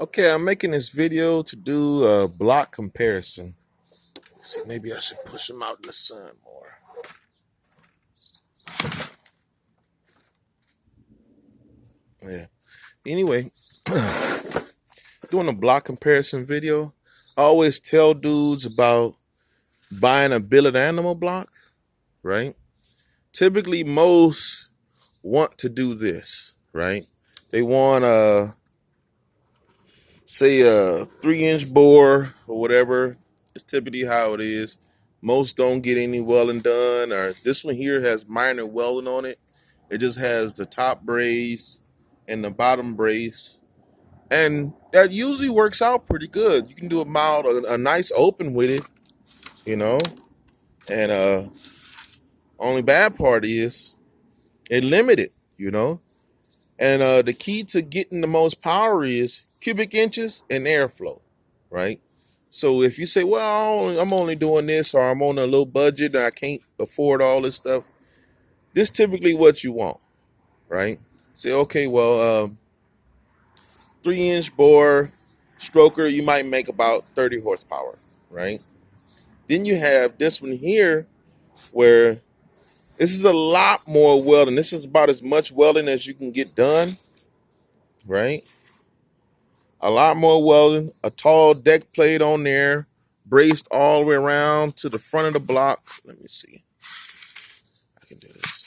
Okay, I'm making this video to do a block comparison. So maybe I should push them out in the sun more. Yeah. Anyway, doing a block comparison video. I always tell dudes about buying a billet animal block, right? Typically, most want to do this, right? They want say a 3-inch bore or whatever. It's typically how it is. Most don't get any welding done, or this one here has minor welding on it. It just has the top brace and the bottom brace, and that usually works out pretty good. You can do a nice open with it, you know. And only bad part is it limited, you know. And the key to getting the most power is cubic inches and airflow, right? So if you say, well, I'm only doing this, or I'm on a low budget and I can't afford all this stuff, this is typically what you want, right? Say, okay, well, 3-inch bore stroker, you might make about 30 horsepower, right? Then you have this one here where this is a lot more welding. This is about as much welding as you can get done, right? A lot more welding, a tall deck plate on there, braced all the way around to the front of the block. Let me see. I can do this.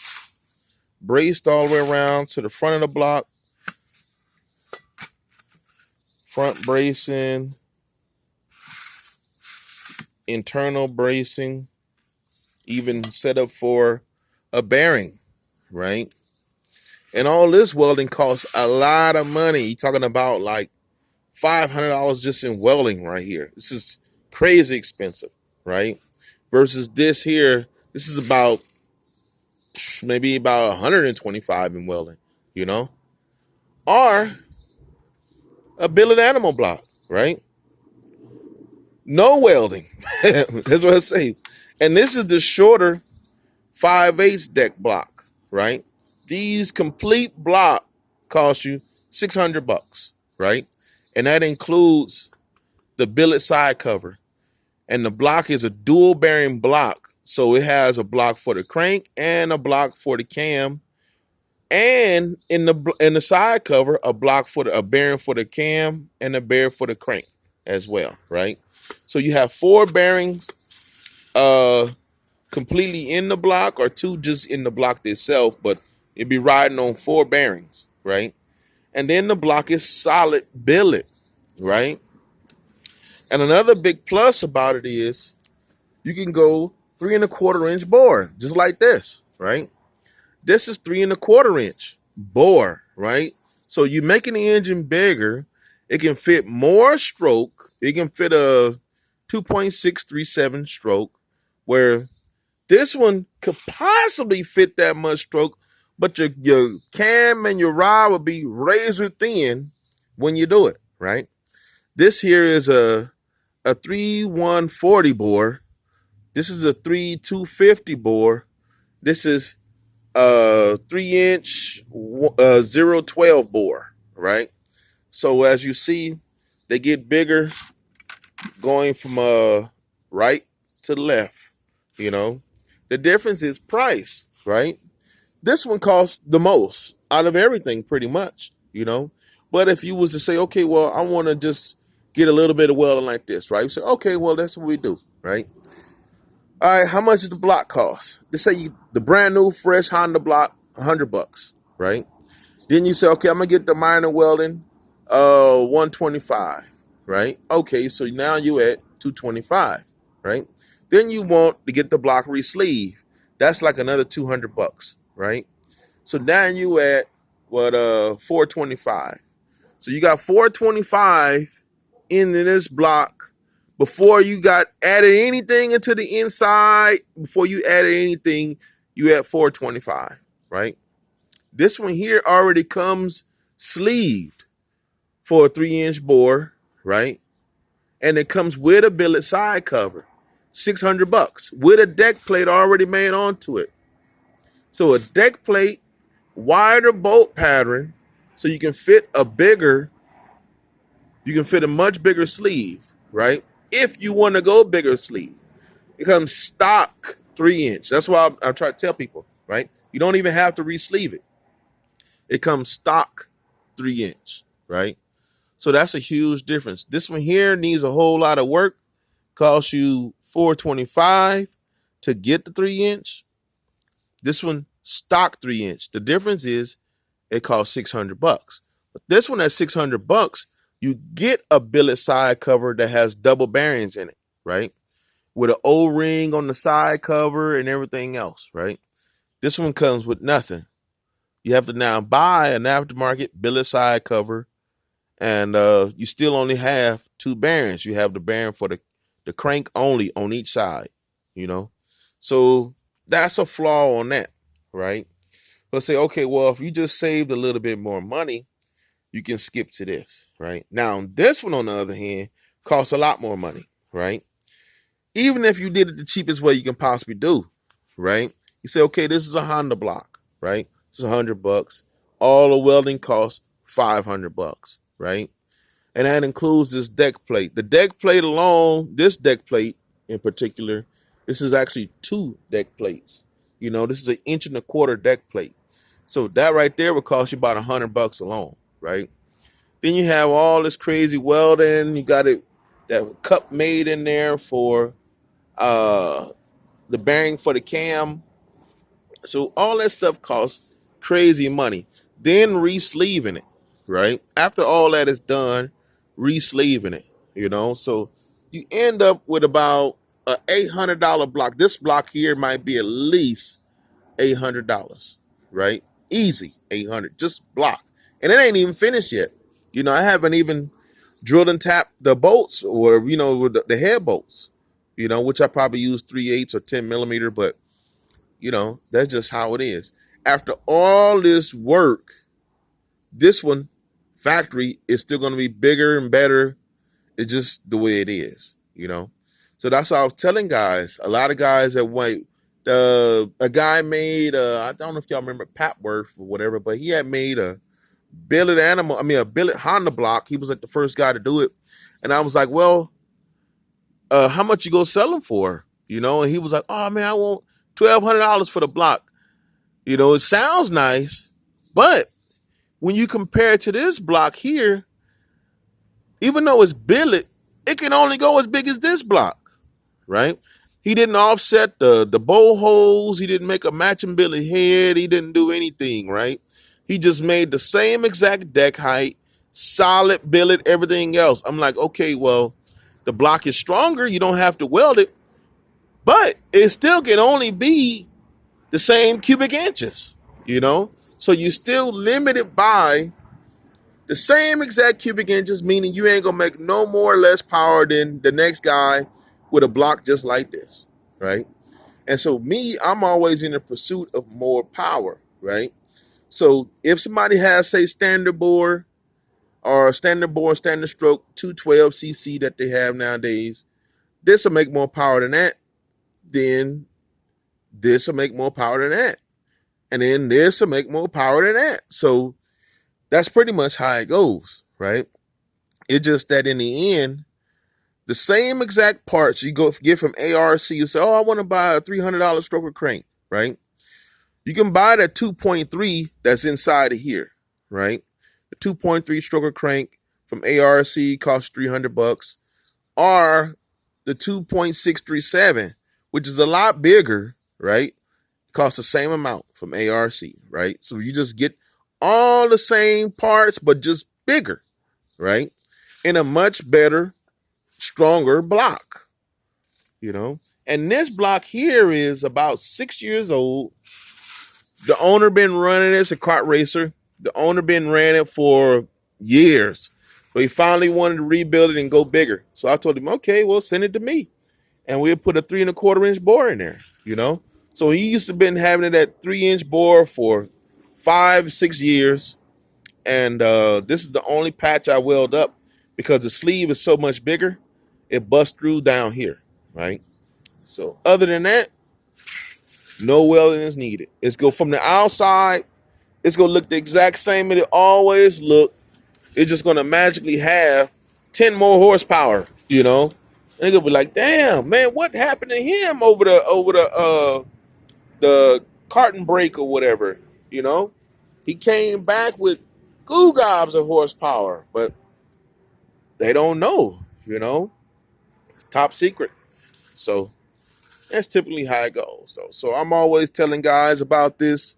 Braced all the way around to the front of the block. Front bracing, internal bracing, even set up for a bearing, right? And all this welding costs a lot of money. You're talking about like $500 just in welding right here. This is crazy expensive, right? Versus this here, this is about maybe about 125 in welding, you know? Or a billet animal block, right? No welding. That's what I say. And this is the shorter 5/8 deck block, right? These complete block cost you $600, right? And that includes the billet side cover. And the block is a dual bearing block. So it has a block for the crank and a block for the cam. And in the side cover, a bearing for the cam and a bearing for the crank as well, right? So you have 4 bearings completely in the block, or 2 just in the block itself, but it'd be riding on 4 bearings, right? And then the block is solid billet, right? And another big plus about it is you can go 3¼ inch bore, just like this, right? This is 3¼ inch bore, right? So you're making the engine bigger. It can fit more stroke. It can fit a 2.637 stroke, where this one could possibly fit that much stroke, but your cam and your rod will be razor thin when you do it, right? This here is a 3/140 bore. This is a 3/250 bore. This is a 3-inch 012 bore, right? So as you see, they get bigger going from right to left, you know. The difference is price, right? This one costs the most out of everything pretty much, you know. But if you was to say, okay, well, I want to just get a little bit of welding like this, right? You say, okay, well, that's what we do, right? All right, how much does the block cost? Let's say the brand new fresh Honda block, $100, right? Then you say, okay, I'm gonna get the minor welding, 125, right? Okay, so now you at 225, right? Then you want to get the block re-sleeve. That's like another $200, right? So now you at what, 425. So you got 425 into this block before you got added anything into the inside. Before you added anything, you at 425, right? This one here already comes sleeved for a 3-inch bore, right? And it comes with a billet side cover, $600 with a deck plate already made onto it. So a deck plate, wider bolt pattern, so you can fit a bigger You can fit a much bigger sleeve, right? If you want to go bigger sleeve, it comes stock 3-inch. That's why I try to tell people, right? You don't even have to re-sleeve it. It comes stock 3-inch, right? So that's a huge difference. This one here needs a whole lot of work. Costs you $425 to get the 3-inch. This one stock 3-inch. The difference is it costs $600. But this one at $600, you get a billet side cover that has double bearings in it, right? With an O-ring on the side cover and everything else, right? This one comes with nothing. You have to now buy an aftermarket billet side cover, and you still only have 2 bearings. You have the bearing for the crank only on each side, you know? So that's a flaw on that, right? Let's say, okay, well, if you just saved a little bit more money, you can skip to this, right? Now, this one, on the other hand, costs a lot more money, right? Even if you did it the cheapest way you can possibly do, right? You say, okay, this is a Honda block, right? This is $100. All the welding costs $500, right? And that includes this deck plate. The deck plate alone, this deck plate in particular, this is actually 2 deck plates. You know, this is an 1.25 inch deck plate. So that right there would cost you about $100 alone, right? Then you have all this crazy welding. You got that cup made in there for the bearing for the cam. So all that stuff costs crazy money. Then re-sleeving it, right? After all that is done, re-sleeving it, you know? So you end up with about a $800 block. This block here might be at least $800, right? Easy, 800, just block. And it ain't even finished yet. You know, I haven't even drilled and tapped the bolts, or, you know, the head bolts, you know, which I probably use 3/8 or 10 millimeter, but, you know, that's just how it is. After all this work, this one, factory, is still going to be bigger and better. It's just the way it is, you know. So that's what I was telling guys. A lot of guys that wait. A guy made, I don't know if y'all remember Papworth or whatever, but he had made a billet animal, a billet Honda block. He was like the first guy to do it. And I was like, well, how much you go sell them for? You know, and he was like, oh man, I want $1,200 for the block. You know, it sounds nice, but when you compare it to this block here, even though it's billet, it can only go as big as this block, right? He didn't offset the bow holes. He didn't make a matching billet head. He didn't do anything, right? He just made the same exact deck height, solid billet, everything else. I'm like, okay, well, the block is stronger. You don't have to weld it, but it still can only be the same cubic inches, you know? So you still limited by the same exact cubic inches, meaning you ain't gonna make no more or less power than the next guy with a block just like this, right? And so me, I'm always in the pursuit of more power, right? So if somebody has, say, standard bore or standard stroke 212cc that they have nowadays, this will make more power than that. Then this will make more power than that. And then this will make more power than that. So that's pretty much how it goes, right? It's just that in the end, the same exact parts you go get from ARC, you say, oh, I want to buy a $300 stroker crank, right? You can buy that 2.3 that's inside of here, right? The 2.3 stroker crank from ARC costs $300, or the 2.637, which is a lot bigger, right? Costs the same amount from ARC, right? So you just get all the same parts, but just bigger, right? In a much better, stronger block, you know? And this block here is about 6 years old. The owner been running it. It's a kart racer. The owner been ran it for years, but he finally wanted to rebuild it and go bigger. So I told him, okay, well, send it to me, and we'll put a 3.25 inch bore in there, you know? So he used to been having it at 3-inch bore for 5-6 years. And this is the only patch I weld up because the sleeve is so much bigger. It busts through down here, right? So other than that, no welding is needed. It's go from the outside. It's going to look the exact same as it always looked. It's just going to magically have 10 more horsepower, you know. And they'll be like, damn, man, what happened to him over the carton brake or whatever, you know? He came back with goo gobs of horsepower, but they don't know, you know. It's top secret. So that's typically how it goes, though. So I'm always telling guys about this.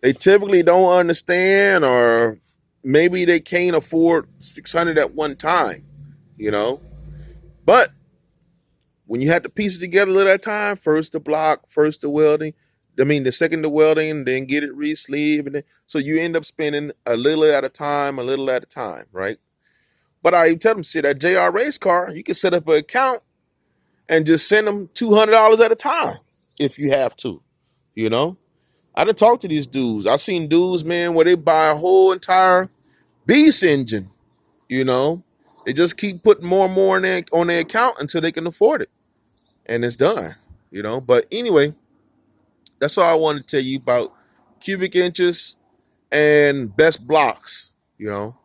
They typically don't understand, or maybe they can't afford 600 at one time, you know. But when you have to piece it together at that time, first the block, first the welding, the second the welding, then get it re-sleeve, and then so you end up spending a little at a time, right? But I tell them, see that JR race car, you can set up an account and just send them $200 at a time if you have to, you know. I done talked to these dudes. I've seen dudes, man, where they buy a whole entire beast engine, you know. They just keep putting more and more on their account until they can afford it. And it's done, you know. But anyway, that's all I wanted to tell you about cubic inches and best blocks, you know.